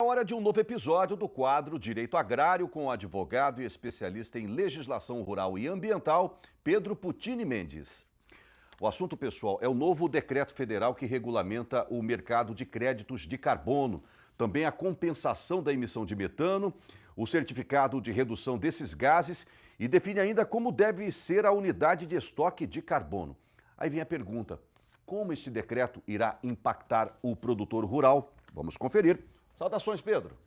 hora de um novo episódio do quadro Direito Agrário com o advogado e especialista em legislação rural e ambiental, Pedro Puccini Mendes. O assunto, pessoal, é o novo decreto federal que regulamenta o mercado de créditos de carbono, também a compensação da emissão de metano, o certificado de redução desses gases e define ainda como deve ser a unidade de estoque de carbono. Aí vem a pergunta: como este decreto irá impactar o produtor rural? Vamos conferir. Saudações, Pedro.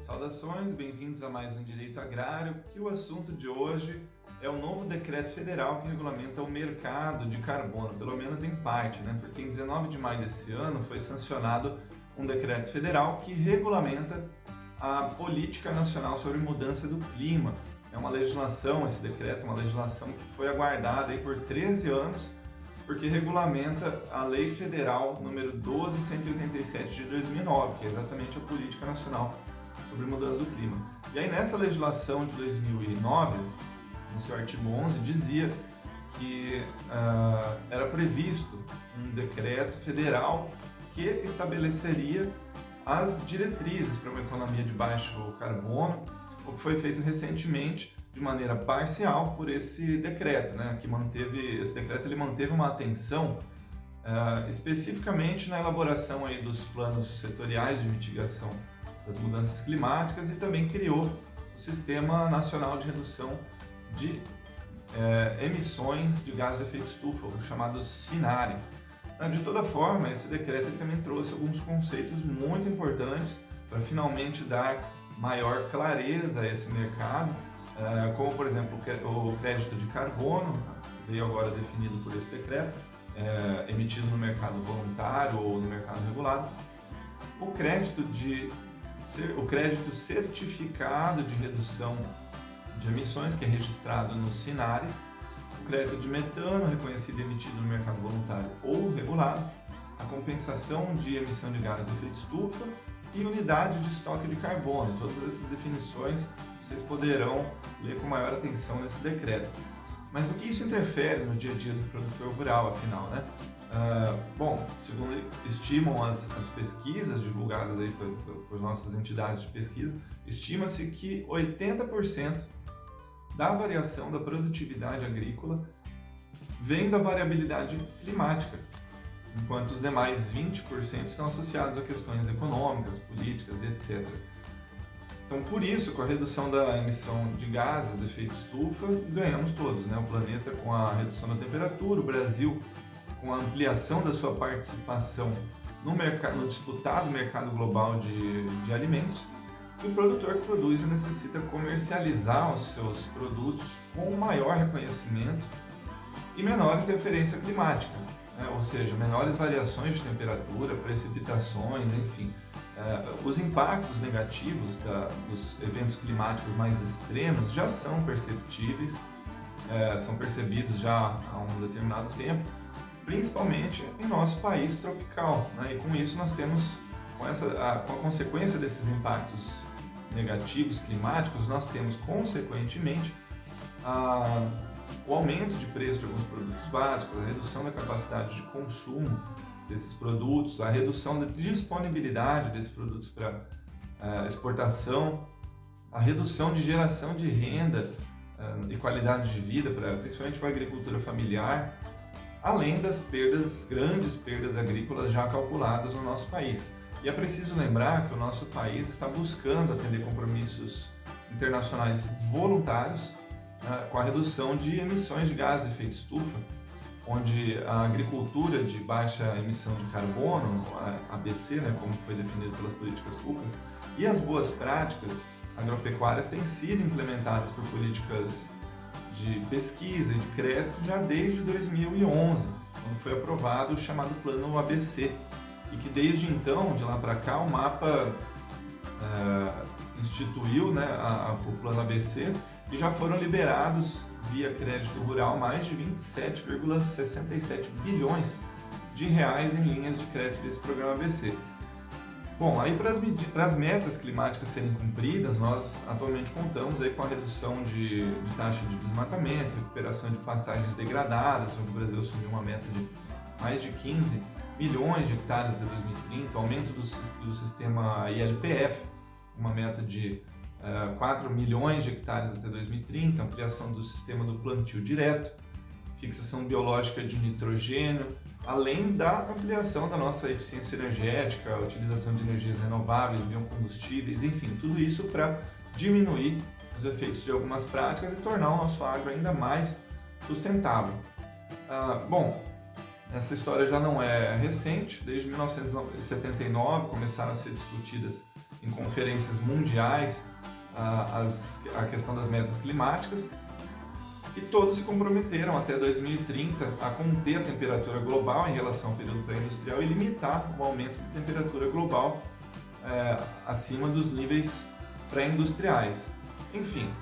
Saudações, bem-vindos a mais um Direito Agrário, que o assunto de hoje é o novo decreto federal que regulamenta o mercado de carbono, pelo menos em parte, né? Porque em 19 de maio desse ano foi sancionado um decreto federal que regulamenta a Política Nacional sobre Mudança do Clima. É uma legislação, esse decreto é uma legislação que foi aguardada aí por 13 anos, porque regulamenta a Lei Federal número 12.187 de 2009, que é exatamente a Política Nacional sobre Mudança do Clima. E aí nessa legislação de 2009, no seu artigo 11, dizia que era previsto um decreto federal que estabeleceria as diretrizes para uma economia de baixo carbono, o que foi feito recentemente de maneira parcial por esse decreto, né? Esse decreto ele manteve uma atenção especificamente na elaboração aí dos planos setoriais de mitigação das mudanças climáticas e também criou o Sistema Nacional de Redução de Emissões de Gases de Efeito Estufa, o chamado SINARE. De toda forma, esse decreto ele também trouxe alguns conceitos muito importantes para finalmente dar maior clareza a esse mercado, como, por exemplo, o crédito de carbono, veio agora definido por esse decreto, emitido no mercado voluntário ou no mercado regulado, o crédito certificado de redução de emissões, que é registrado no SINARE, o crédito de metano, reconhecido e emitido no mercado voluntário ou regulado, a compensação de emissão de gases de efeito estufa e unidade de estoque de carbono. Todas essas definições vocês poderão ler com maior atenção nesse decreto. Mas o que isso interfere no dia a dia do produtor rural, afinal, né? Bom, segundo estimam as pesquisas divulgadas aí por nossas entidades de pesquisa, estima-se que 80% da variação da produtividade agrícola vem da variabilidade climática, enquanto os demais 20% estão associados a questões econômicas, políticas e etc. Então, por isso, com a redução da emissão de gases de efeito estufa, ganhamos todos, né? O planeta com a redução da temperatura, o Brasil com a ampliação da sua participação no disputado mercado global de alimentos, e o produtor que produz necessita comercializar os seus produtos com maior reconhecimento e menor interferência climática, né? Ou seja, menores variações de temperatura, precipitações, enfim. Os impactos negativos dos eventos climáticos mais extremos já são perceptíveis, são percebidos já há um determinado tempo, principalmente em nosso país tropical, né? E com isso nós temos, com a consequência desses impactos negativos climáticos, nós temos consequentemente o aumento de preço de alguns produtos básicos, a redução da capacidade de consumo desses produtos, a redução da disponibilidade desses produtos para exportação, a redução de geração de renda e qualidade de vida, principalmente para a agricultura familiar, além das grandes perdas agrícolas já calculadas no nosso país. E é preciso lembrar que o nosso país está buscando atender compromissos internacionais voluntários com a redução de emissões de gases de efeito estufa, onde a agricultura de baixa emissão de carbono, a ABC, né, como foi definido pelas políticas públicas, e as boas práticas agropecuárias têm sido implementadas por políticas de pesquisa e de crédito já desde 2011, quando foi aprovado o chamado Plano ABC, e que desde então, de lá para cá, o MAPA instituiu, né, o Plano ABC, e já foram liberados via crédito rural mais de 27,67 bilhões de reais em linhas de crédito desse programa ABC. Bom, aí para as metas climáticas serem cumpridas, nós atualmente contamos aí com a redução de taxa de desmatamento, recuperação de pastagens degradadas, onde o Brasil assumiu uma meta de mais de 15 milhões de hectares até 2030, aumento do sistema ILPF, uma meta de 4 milhões de hectares até 2030, ampliação do sistema do plantio direto, fixação biológica de nitrogênio, além da ampliação da nossa eficiência energética, a utilização de energias renováveis, biocombustíveis, enfim, tudo isso para diminuir os efeitos de algumas práticas e tornar o nosso agro ainda mais sustentável. Bom, essa história já não é recente, desde 1979 começaram a ser discutidas em conferências mundiais a questão das metas climáticas e todos se comprometeram até 2030 a conter a temperatura global em relação ao período pré-industrial e limitar o aumento de temperatura global acima dos níveis pré-industriais. Enfim,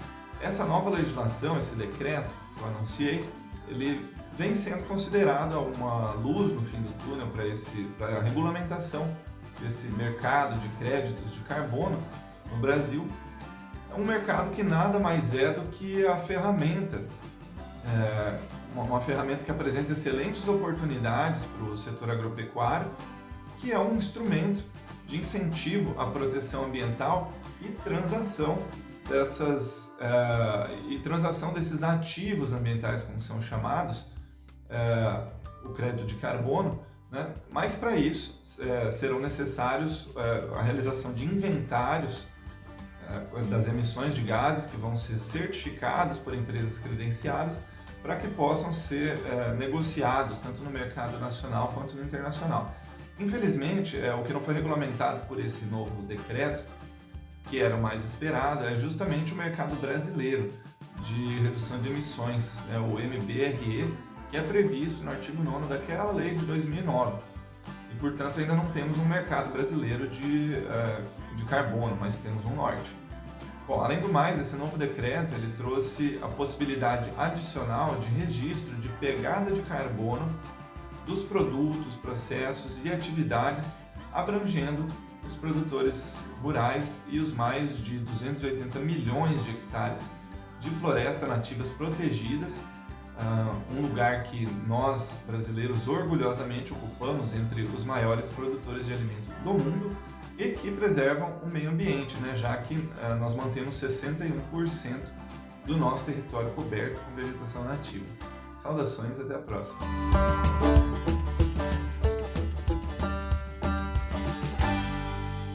essa nova legislação, esse decreto que eu anunciei, ele vem sendo considerado uma luz no fim do túnel para a regulamentação desse mercado de créditos de carbono no Brasil. É um mercado que nada mais é do que a ferramenta, uma ferramenta que apresenta excelentes oportunidades para o setor agropecuário, que é um instrumento de incentivo à proteção ambiental e transação desses ativos ambientais, como são chamados, o crédito de carbono, né? Mas para isso serão necessários a realização de inventários das emissões de gases que vão ser certificados por empresas credenciadas para que possam ser negociados tanto no mercado nacional quanto no internacional. Infelizmente, o que não foi regulamentado por esse novo decreto, que era o mais esperado, é justamente o mercado brasileiro de redução de emissões, o MBRE, que é previsto no artigo 9º daquela lei de 2009. E, portanto, ainda não temos um mercado brasileiro de carbono, mas temos um norte. Bom, além do mais, esse novo decreto ele trouxe a possibilidade adicional de registro de pegada de carbono dos produtos, processos e atividades, abrangendo os produtores rurais e os mais de 280 milhões de hectares de floresta nativas protegidas, um lugar que nós, brasileiros, orgulhosamente ocupamos entre os maiores produtores de alimentos do mundo e que preservam o meio ambiente, né, já que nós mantemos 61% do nosso território coberto com vegetação nativa. Saudações, até a próxima!